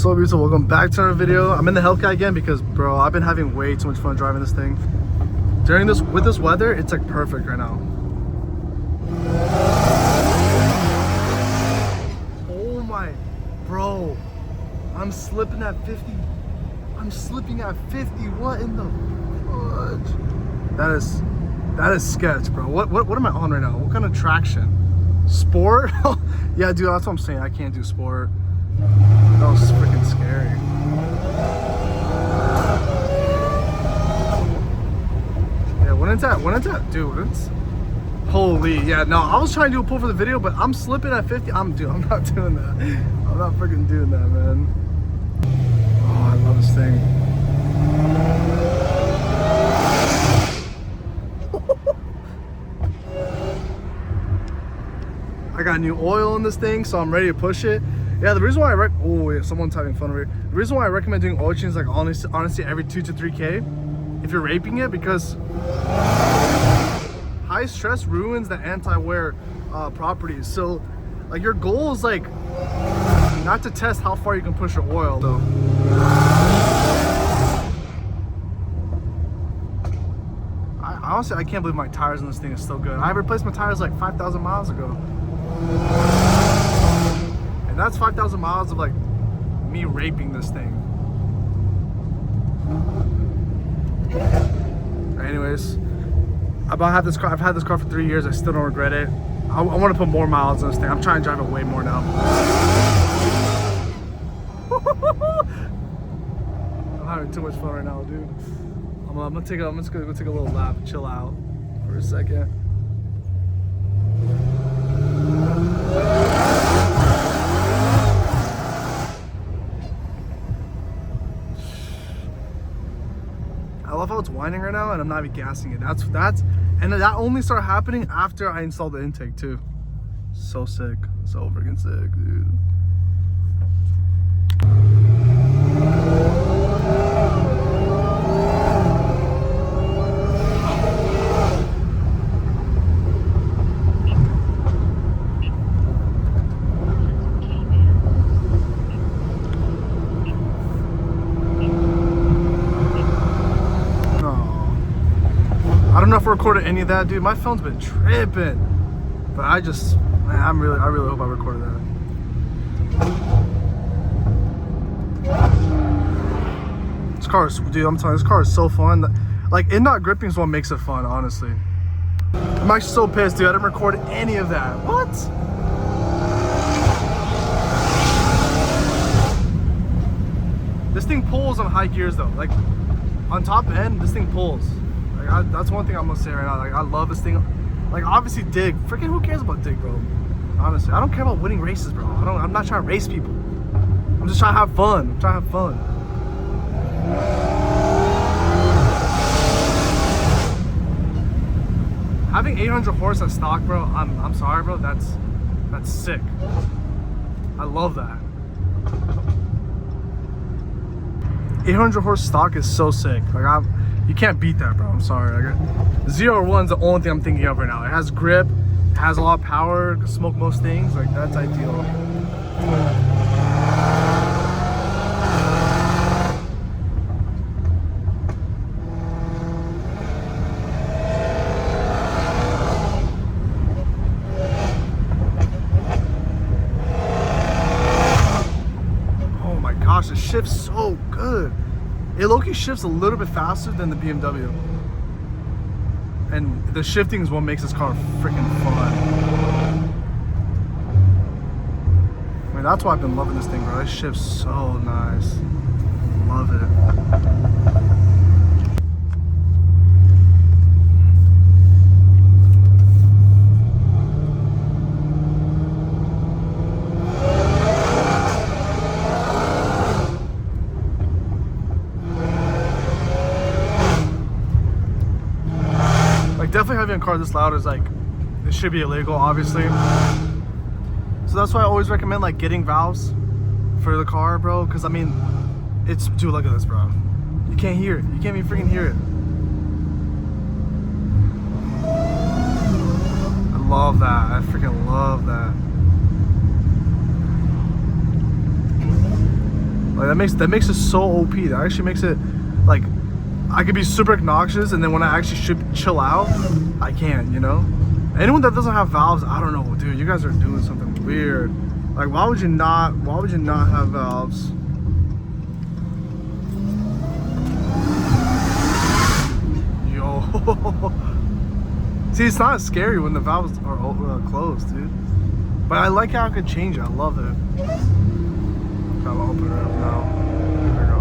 So beautiful, welcome back to our video. I'm in the Hellcat again because, bro, I've been having way too much fun driving this thing. With this weather, it's like perfect right now. Oh my, bro, I'm slipping at 50. I'm slipping at 50. What in the fudge? That is sketch, bro. What am I on right now? What kind of traction? Sport? Yeah, dude, that's what I'm saying. I can't do sport. That was freaking scary. Yeah, when it's at, dude, it's holy. Yeah, no, I was trying to do a pull for the video, but I'm slipping at 50. I'm not doing that. I'm not freaking doing that, man. Oh, I love this thing. I got new oil in this thing, so I'm ready to push it. Yeah, the reason why oh yeah, someone's having fun over here. The reason why I recommend doing oil changes, like honestly every 2 to 3K, if you're raping it, because high stress ruins the anti-wear properties. So like your goal is like not to test how far you can push your oil though. Honestly, I can't believe my tires in this thing is still good. I replaced my tires like 5,000 miles ago. And that's 5,000 miles of like me raping this thing. Anyways, I've had this car for 3 years. I still don't regret it. I want to put more miles in this thing. I'm trying to drive it way more now. I'm having too much fun right now, dude. I'm just gonna go take a little lap, chill out for a second. I love how it's whining right now and I'm not even gassing it. And that only started happening after I installed the intake too. So sick, so freaking sick, dude. I don't know if I recorded any of that, dude. My phone's been tripping, but I really hope I recorded that. This car is, dude, I'm telling you, this car is so fun. Like, in-knot gripping is what makes it fun, honestly. I'm actually so pissed, dude. I didn't record any of that. What? This thing pulls on high gears, though. Like, on top end, this thing pulls. That's one thing I'm gonna say right now. Like, I love this thing. Like, obviously dig. Freaking who cares about dig, bro? Honestly, I don't care about winning races, bro. I'm not trying to race people. I'm just trying to have fun. I'm trying to have fun. Having 800 horse at stock, bro. I'm sorry, bro. That's sick. I love that. 800 horse stock is so sick. Like, you can't beat that, bro. I'm sorry. 0 or 1's the only thing I'm thinking of right now. It has grip, it has a lot of power, can smoke most things. Like, that's ideal. Oh my gosh, it shifts so good. It low-key shifts a little bit faster than the BMW. And the shifting is what makes this car freaking fun. I mean, that's why I've been loving this thing, bro. It shifts so nice. Love it. Definitely having a car this loud is like, it should be illegal, obviously. So that's why I always recommend like getting valves for the car, bro. Because I mean, dude, look at this, bro. You can't hear it. You can't even freaking hear it. I love that. I freaking love that. makes it so OP. That actually makes it like I could be super obnoxious, and then when I actually should chill out, I can't, you know? Anyone that doesn't have valves, I don't know, dude, you guys are doing something weird. Like, why would you not have valves? Yo. See, it's not scary when the valves are closed, dude. But I like how I can change it. I love it. I'll open it up now. There we go.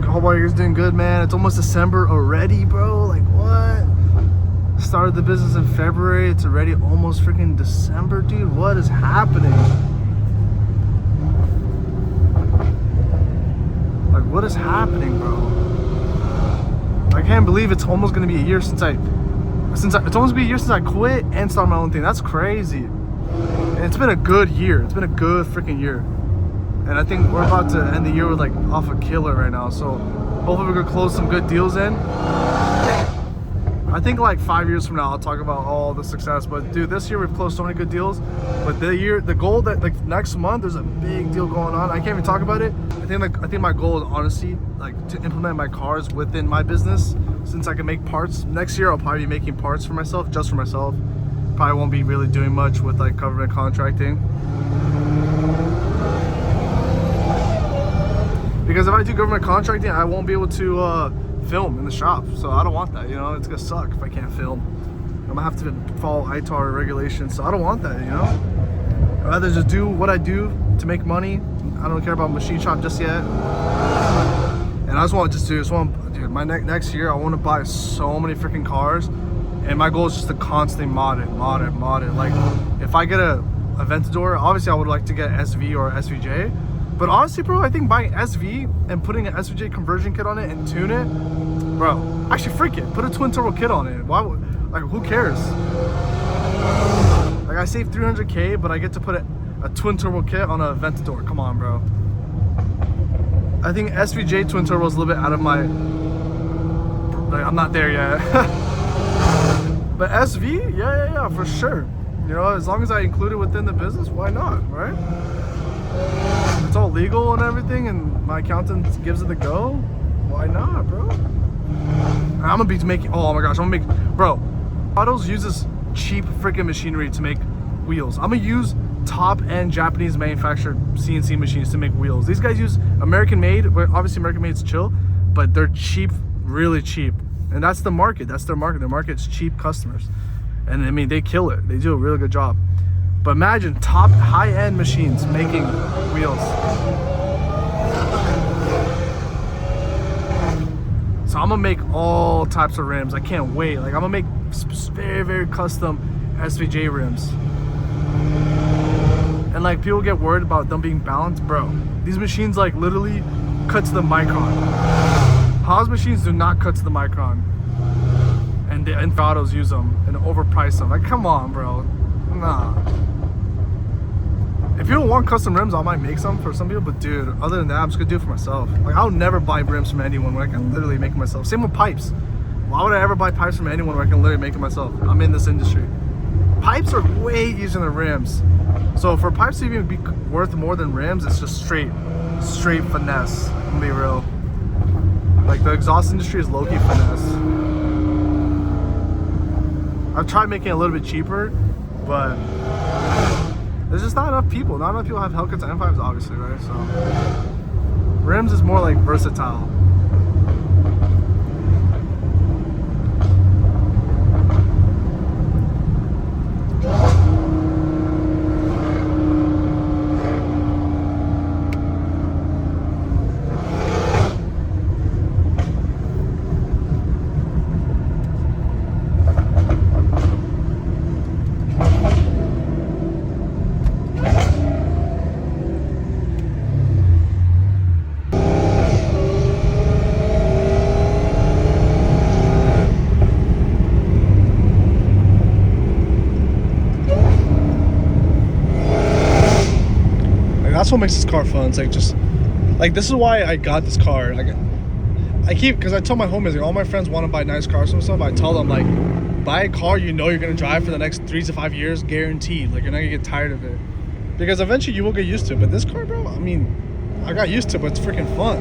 Hope all you guys doing good, man. It's almost December already, bro. Like, what? Started the business in February. It's already almost freaking December, dude. What is happening? Like, what is happening, bro? I can't believe it's almost gonna be a year since it's almost gonna be a year since I quit and started my own thing. That's crazy. And it's been a good year. It's been a good freaking year. And I think we're about to end the year with like off a killer right now. So hopefully we're gonna close some good deals in. I think like 5 years from now I'll talk about all the success. But dude, this year we've closed so many good deals. But the goal that like next month there's a big deal going on. I can't even talk about it. I think my goal is honestly like to implement my cars within my business. Since I can make parts next year, I'll probably be making parts for myself, just for myself. Probably won't be really doing much with like government contracting. Because if I do government contracting, I won't be able to film in the shop. So I don't want that, you know? It's gonna suck if I can't film. I'm gonna have to follow ITAR regulations, so I don't want that, you know? I'd rather just do what I do to make money. I don't care about machine shop just yet. And I just want to dude, my next year, I want to buy so many freaking cars. And my goal is just to constantly mod it. Like, if I get a Aventador, obviously I would like to get SV or SVJ. But honestly, bro, I think buying SV and putting an SVJ conversion kit on it and tune it, bro, actually freak it. Put a twin turbo kit on it. Why would, like, who cares? Like, I saved 300K, but I get to put a twin turbo kit on a Aventador. Come on, bro. I think SVJ twin turbo is a little bit out of my, like, I'm not there yet. But SV, yeah, for sure. You know, as long as I include it within the business, why not, right? It's all legal and everything, and my accountant gives it the go. Why not, bro? I'm gonna be making. Oh my gosh, I'm gonna make. Bro, Autos uses cheap freaking machinery to make wheels. I'm gonna use top-end Japanese manufactured CNC machines to make wheels. These guys use American-made. Obviously, American-made's chill, but they're cheap, really cheap, and that's the market. That's their market. Their market's cheap customers, and I mean they kill it. They do a really good job. But imagine top high-end machines making wheels. So I'm gonna make all types of rims. I can't wait. Like, I'm gonna make very, very custom SVJ rims. And like, people get worried about them being balanced. Bro, these machines like literally cut to the micron. Haas machines do not cut to the micron. And the Autos use them and overprice them. Like, come on, bro. Nah. If you don't want custom rims, I might make some for some people, but dude, other than that, I'm just gonna do it for myself. Like, I'll never buy rims from anyone when I can literally make it myself. Same with pipes. Why would I ever buy pipes from anyone where I can literally make it myself? I'm in this industry. Pipes are way easier than rims. So for pipes to even be worth more than rims, it's just straight finesse. I'm gonna be real. Like, the exhaust industry is low-key finesse. I've tried making it a little bit cheaper, but there's just not enough people. Not enough people have Hellcats and M5s, obviously, right? So rims is more like versatile. that's what makes this car fun. It's like just like this is why I got this car. Like I keep, because I tell my homies, like all my friends want to buy nice cars and stuff. I tell them like, buy a car you know you're gonna drive for the next 3 to 5 years, guaranteed. Like you're not gonna get tired of it, because eventually you will get used to it. But this car, bro, I mean, I got used to it, but it's freaking fun.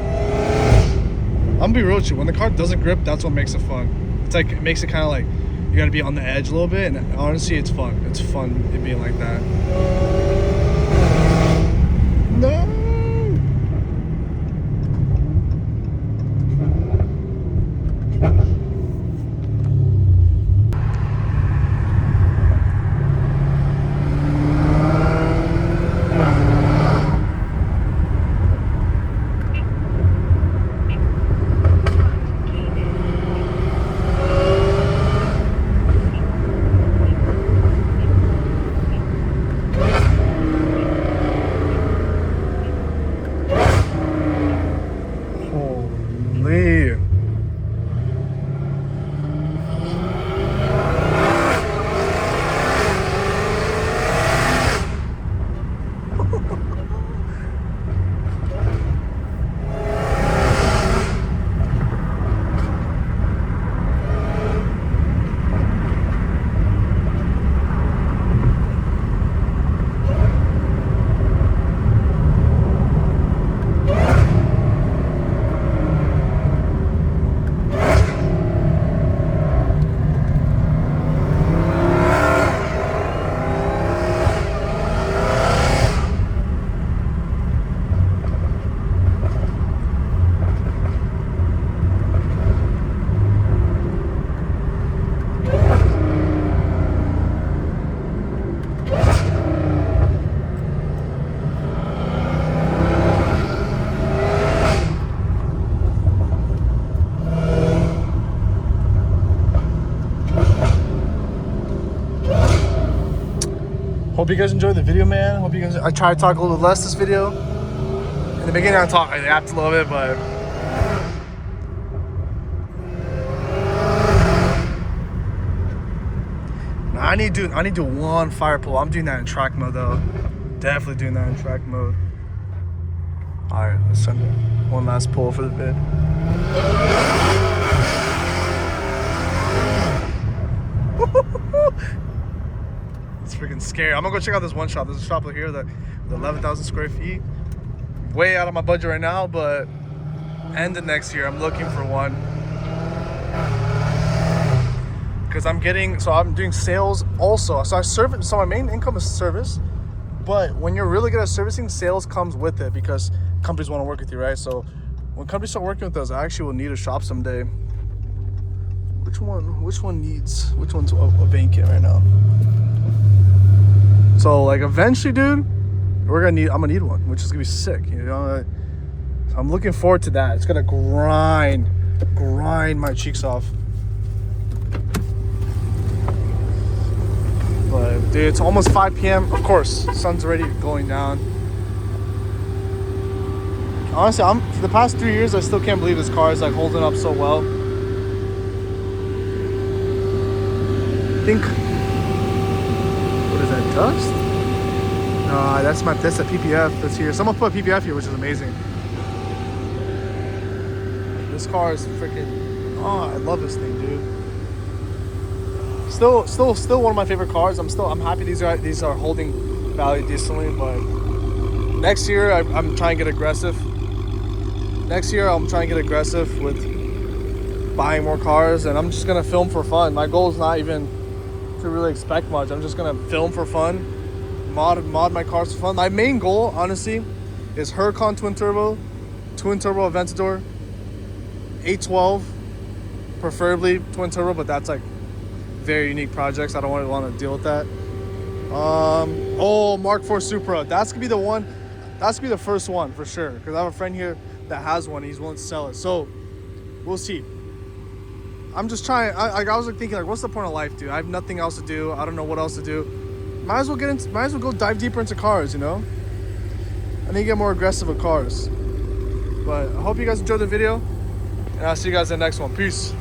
I'm gonna be real with you. When the car doesn't grip, that's what makes it fun. It's like, it makes it kind of like you gotta be on the edge a little bit, and honestly, it's fun. It's fun it being like that. No. Hope you guys enjoyed the video, man. Hope you guys. I tried to talk a little less this video. In the beginning, I yapped a little bit, but I need to do one fire pull. I'm doing that in track mode though. Definitely doing that in track mode. All right, let's send it. One last pull for the vid. It's freaking scary. I'm gonna go check out this one shop. There's a shop over here that the 11,000 square feet. Way out of my budget right now, but end of next year, I'm looking for one. Because I'm doing sales also. So so my main income is service, but when you're really good at servicing, sales comes with it because companies want to work with you, right? So when companies start working with us, I actually will need a shop someday. Which one's a vacant right now? So like eventually, dude, I'm gonna need one, which is gonna be sick, you know. So I'm looking forward to that. It's gonna grind my cheeks off. But dude, it's almost 5 p.m. Of course, sun's already going down. Honestly, for the past 3 years, I still can't believe this car is like holding up so well. I think, what is that, dust? No, that's a PPF that's here. Someone put a PPF here, which is amazing. This car is freaking, oh, I love this thing, dude. Still one of my favorite cars. I'm happy these are holding value decently, but next year I'm trying to get aggressive. Next year I'm trying to get aggressive with buying more cars, and I'm just gonna film for fun. My goal is not even to really expect much. I'm just gonna film for fun, mod my cars for fun. My main goal, honestly, is Huracan twin turbo Aventador, 812, preferably twin turbo, but that's like very unique projects. I don't want to deal with that. Oh, Mark IV Supra. That's gonna be the one. That's gonna be the first one for sure. Because I have a friend here that has one. He's willing to sell it. So we'll see. I'm just trying. I was like thinking, like, what's the point of life, dude? I have nothing else to do. I don't know what else to do. Might as well go dive deeper into cars, you know. I need to get more aggressive with cars. But I hope you guys enjoyed the video, and I'll see you guys in the next one. Peace.